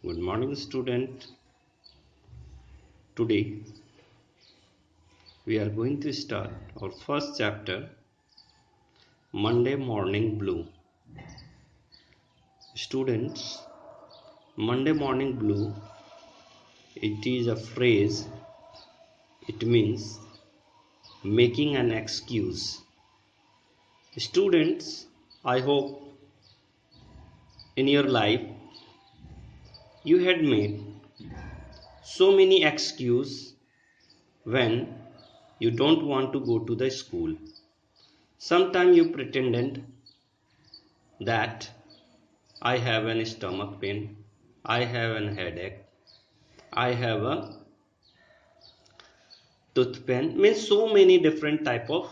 Good morning, student. Today we are going to start our first chapter, Monday Morning Blue. Students, Monday Morning Blue, it is a phrase. It means making an excuse. Students, I hope in your life you had made so many excuses when you don't want to go to the school. Sometimes you pretended that I have an stomach pain, I have an headache, I have a tooth pain. Means so many different type of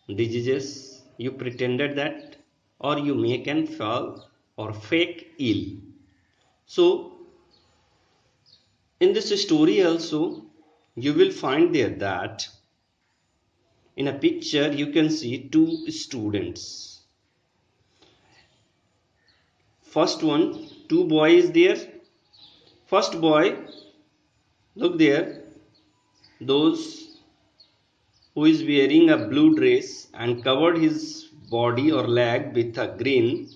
diseases. You pretended that, or you make and fall or fake ill. So in this story also you will find there that in a picture you can see two students. First one, two boys there. First boy, look there, those who is wearing a blue dress and covered his body or leg with a green,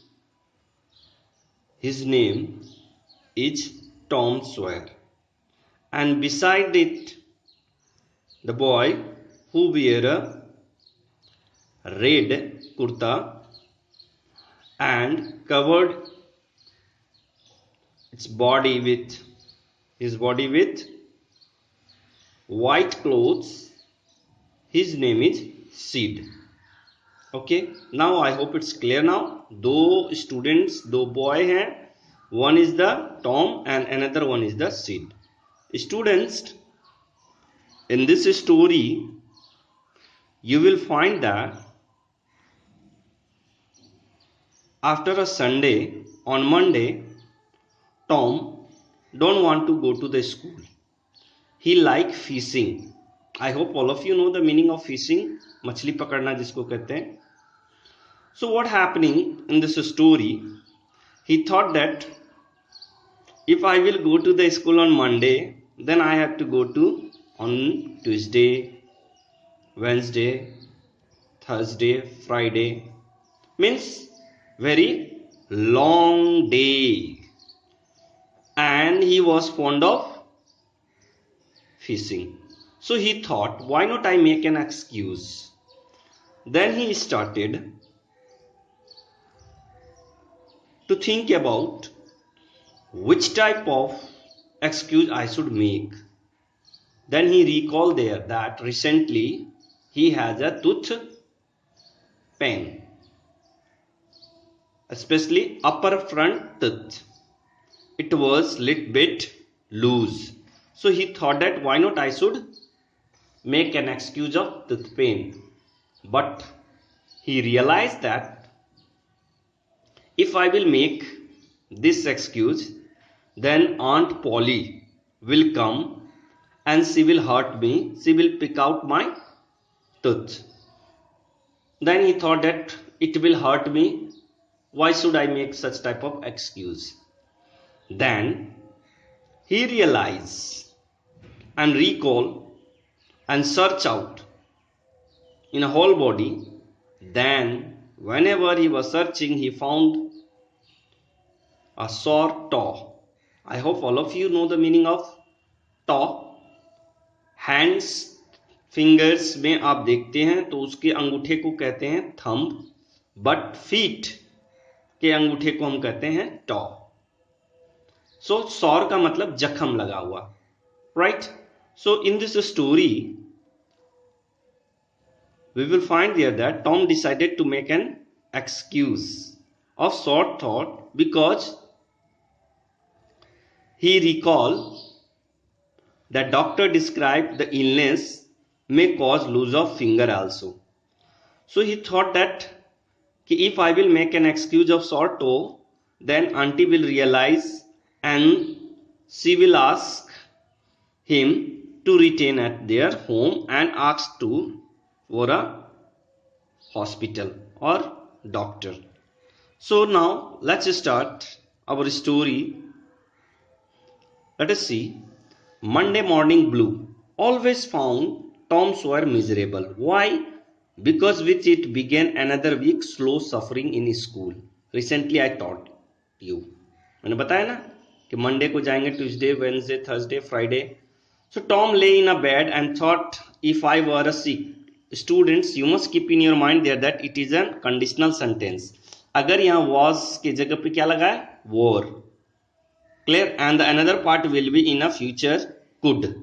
his name is Tom Sawyer. And beside it, the boy who wear a red kurta and covered his body with white clothes, his name is Sid. Okay, now I hope it's clear now. दो students, दो boy हैं, one is the Tom and another one is the Sid. Students, in this story you will find that after a Sunday, on Monday, Tom don't want to go to the school. He like fishing. I hope all of you know the meaning of fishing, मछली पकड़ना जिसको कहते हैं. So what happening in this story, he thought that if I will go to the school on Monday, then I have to go to on Tuesday, Wednesday, Thursday, Friday. Means very long day. And he was fond of fishing. So he thought, why not I make an excuse? Then he started to think about which type of excuse I should make. Then he recalled there that recently he has a tooth pain, especially upper front tooth. It was little bit loose. So he thought that why not I should make an excuse of tooth pain. But he realized that if I will make this excuse, then Aunt Polly will come and she will hurt me. She will pick out my tooth. Then he thought that it will hurt me. Why should I make such type of excuse? Then he realized and recall and search out in a whole body. Then whenever he was searching, he found a sore toe. I hope all of you know the meaning of toe. Hands, fingers में आप देखते हैं तो उसके अंगूठे को कहते हैं thumb, but feet के अंगूठे को हम कहते हैं toe. So sore का मतलब जख्म लगा हुआ, right? So in this story we will find there that Tom decided to make an excuse of sore thought because he recalled that doctor described the illness may cause loss of finger also. So he thought that if I will make an excuse of sore toe, then auntie will realize and she will ask him to return at their home and ask to for a hospital or doctor. So now let's start our story. Let us see. Monday morning blue. Always found Tom's were miserable. Why? Because with it began another week slow suffering in school. Recently I taught you. मैंने बताया ना कि Monday को जाएंगे, Tuesday, Wednesday, Thursday, Friday. So Tom lay in a bed and thought, if I were a sick. Students, you must keep in your mind there that it is a conditional sentence. अगर यहाँ was के जगह पे क्या लगा है? Were. Clear? And the another part will be in a future could.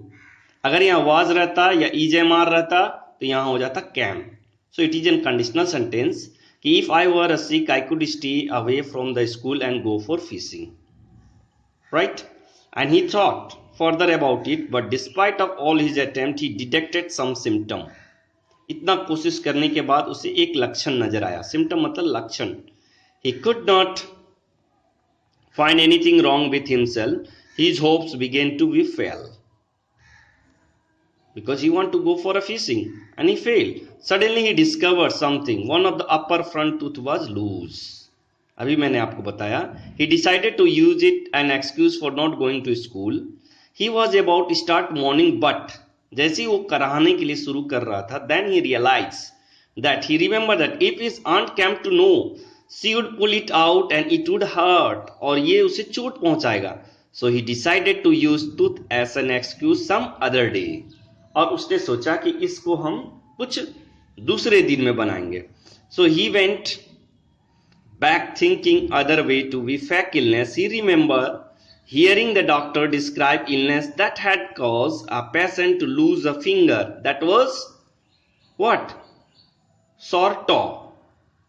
अगर यहाँ was रहता या is रहता तो यहाँ हो जाता can. So it is a conditional sentence कि if I were a sick I could stay away from the school and go for fishing. Right? And he thought further about it, but despite of all his attempt he detected some symptom. इतना कोशिश करने के बाद उसे एक लक्षण नजर आया. Symptom मतलब लक्षण. He could not find anything wrong with himself. His hopes began to be fail. Because he wanted to go for a fishing and he failed. Suddenly he discovered something. One of the upper front tooth was loose. अभी मैंने आपको बताया. He decided to use it an excuse for not going to school. He was about to start mourning, but जैसे ही वो कराहने के लिए शुरू कर रहा था, then he realized that he remembered that if his aunt came to know, she would pull it out and it would hurt, और ये उसे चोट पहुंचाएगा. So he decided to use tooth as an excuse some other day. और उसने सोचा कि इसको हम कुछ दूसरे दिन में बनाएंगे. So he went back thinking other way to be fake illness. He remembered hearing the doctor describe illness that had caused a patient to lose a finger. That was what? Sore toe,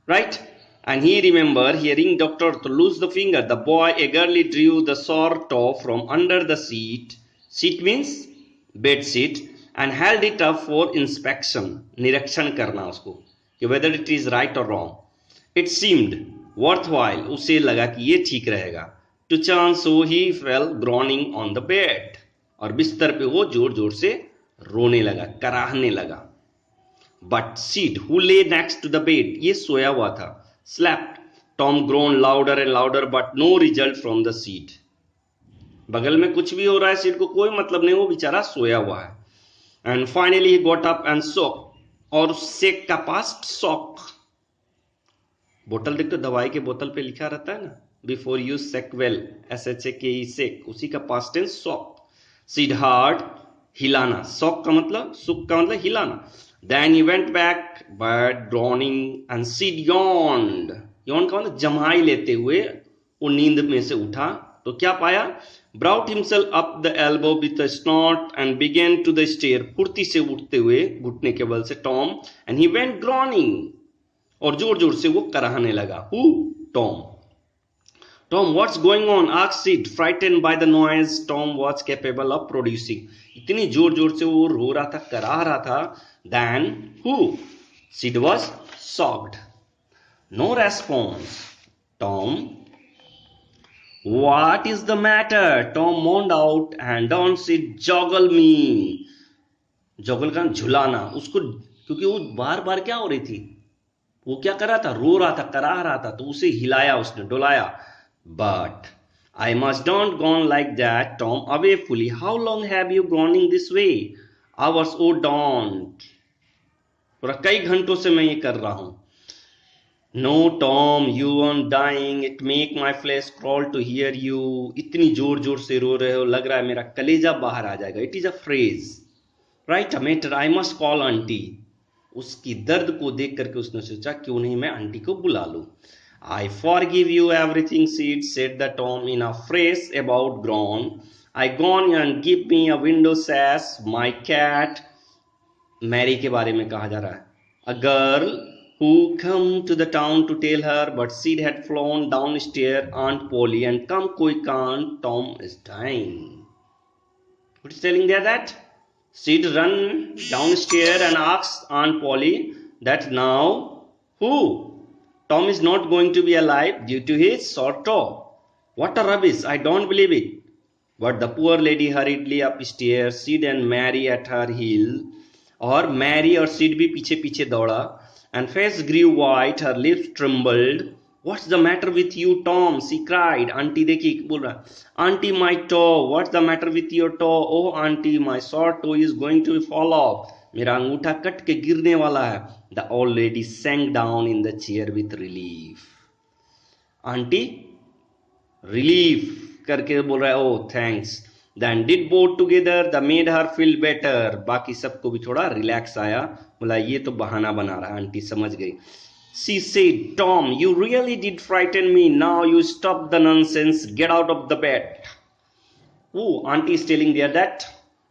right? And he remembered hearing doctor to lose the finger. The boy eagerly drew the sore toe from under the seat. Seat means bed seat. And held it up for inspection. निरीक्षण करना उसको कि whether it is right or wrong. It seemed worthwhile. उसे लगा कि ये ठीक रहेगा. To chance, so he fell groaning on the bed. और बिस्तर पे वो जोर जोर से रोने लगा, कराहने लगा. But Sid, who lay next to the bed, ये सोया हुआ था, slept. Tom groaned louder and louder, but no result from the Sid. बगल में कुछ भी हो रहा है, Sid को कोई मतलब नहीं, वो बेचारा सोया हुआ है. And finally he got up and soaked. और सेक का पास्ट soak. बोतल देख तो दवाई के बोतल पे लिखा रहता है ना, before use shake well, SHAKE shake, उसी का past tense soak. Sid heard हिलाना, soak का मतलब, सुक का मतलब हिलाना. Then he went back but groaning and Sid yawned. yawn का मतलब जमाई लेते हुए वो नींद में से उठा तो क्या पाया? Brought himself up the elbow with a snort and began to the stair. फुर्ती से उठते हुए घुटने के बल से Tom, and he went groaning. और जोर जोर से वो कराहने लगा. Who? Tom. Tom, what's going on? asked Sid, frightened by the noise Tom was capable of producing. इतनी जोर जोर से वो रो रहा था, कराह रहा था. Then who? Sid was shocked. No response. Tom. What is the matter? Tom moaned out and Don said, joggle me. Joggle का झुलाना उसको, क्योंकि वो बार बार क्या हो रही थी, वो क्या कर रहा था, रो रहा था, कराह रहा था, तो उसे हिलाया, उसने डुलाया. But I must don't gone like that. Tom away fully. How long have you groaning this way? Hours. Oh don't. और कई घंटों से मैं ये कर रहा हूं. No Tom, you aren't dying. It make my flesh crawl to hear you. इतनी जोर जोर से रो रहे हो, लग रहा है मेरा कलेजा बाहर आ जाएगा. It is a phrase, right? A matter. I must call auntie. उसकी दर्द को देख करके उसने सोचा क्यों नहीं मैं आंटी को बुला लूं. I forgive you everything, Sid, said the Tom in a phrase about groan. I gone and give me a window sash. My cat. Mary के बारे में कहा जा रहा है. A girl who come to the town to tell her, but Sid had flown downstairs Aunt Polly and come quick Aunt, Tom is dying. What is telling there that? Sid run downstairs and asked Aunt Polly that now who? Tom is not going to be alive due to his sore toe. What a rubbish, I don't believe it. But the poor lady hurriedly upstairs, Sid and Mary at her heel. और Mary और Sid भी पीछे पीछे दौड़ा. And face grew white, her lips trembled. What's the matter with you, Tom? She cried. Auntie देखिए बोल रहा, Auntie, my toe. What's the matter with your toe? Oh, Auntie, my short toe is going to fall off. मेरा अंगूठा cut के गिरने वाला है. The old lady sank down in the chair with relief. Auntie, relief करके बोल रहा है, oh, thanks. Then did both together. The made her feel better. बाकी सबको भी थोड़ा रिलैक्स आया. बोला ये तो बहाना बना रहा है. आंटी समझ गई. She said, Tom, you really did frighten me. Now you stop the nonsense. Get out of the bed. Oh, auntie is telling there that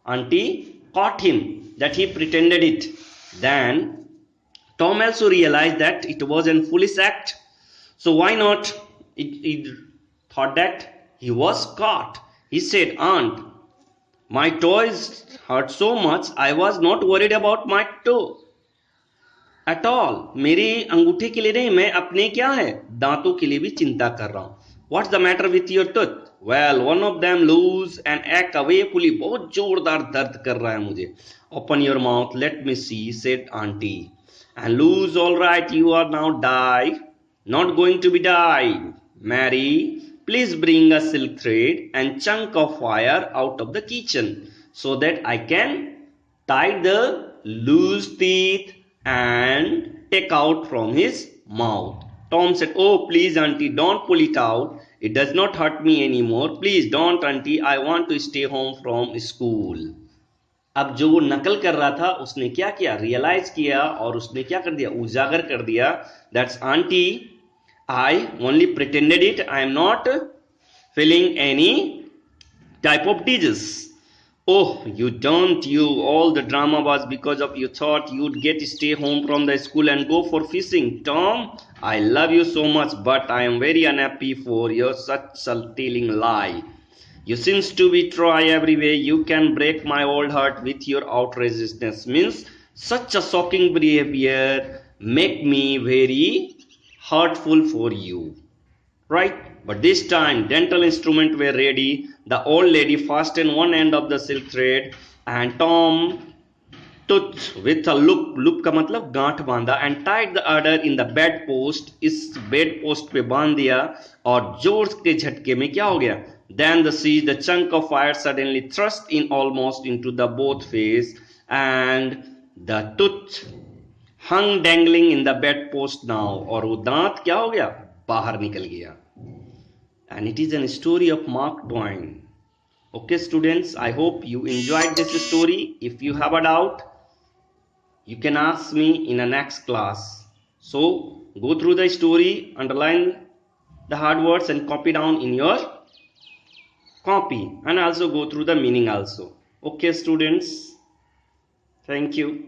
auntie caught him, that he pretended it. Then Tom also realized that it was a foolish act. So why not? He thought that he was caught. He said, Aunt, my toes hurt so much. I was not worried about my toe at all. मेरे अंगूठे के लिए नहीं, मैं अपने क्या है दांतों के लिए भी चिंता कर रहा हूँ. What's the matter with your tooth? Well, one of them loose and ache away fully. बहुत जोरदार दर्द कर रहा है मुझे. Open your mouth, let me see, said auntie. And loose, all right, you are now die. Not going to be die. Mary, please bring a silk thread and chunk of wire out of the kitchen so that I can tie the loose teeth and take out from his mouth. Tom said, oh, please, auntie, don't pull it out. It does not hurt me anymore. Please don't, auntie. I want to stay home from school. अब जो वो नकल कर रहा था उसने क्या किया, रियलाइज किया और उसने क्या कर दिया, उजागर कर दिया. That's aunty, I only pretended it. I am not feeling any type of disease. Oh, you don't. You all the drama was because of you thought you'd get to stay home from the school and go for fishing. Tom, I love you so much, but I am very unhappy for your such a telling lie. You seems to be try every way you can break my old heart with your outrageousness. Means such a shocking behavior make me very hurtful for you, right? But this time dental instruments were ready. The old lady fastened one end of the silk thread and Tom took with a loop का मतलब गांठ बांधा and tied the other in the bed post. इस bed post पे बांध दिया और जोर के झटके में क्या हो गया? Then the chunk of wire suddenly thrust in almost into the both face and the tooth hung dangling in the bed post now. और वो दांत क्या हो गया? बाहर निकल गया. And it is a story of Mark Twain. Okay, students, I hope you enjoyed this story. If you have a doubt, you can ask me in the next class. So go through the story, underline the hard words and copy down in your copy, and also go through the meaning also. Okay, students, thank you.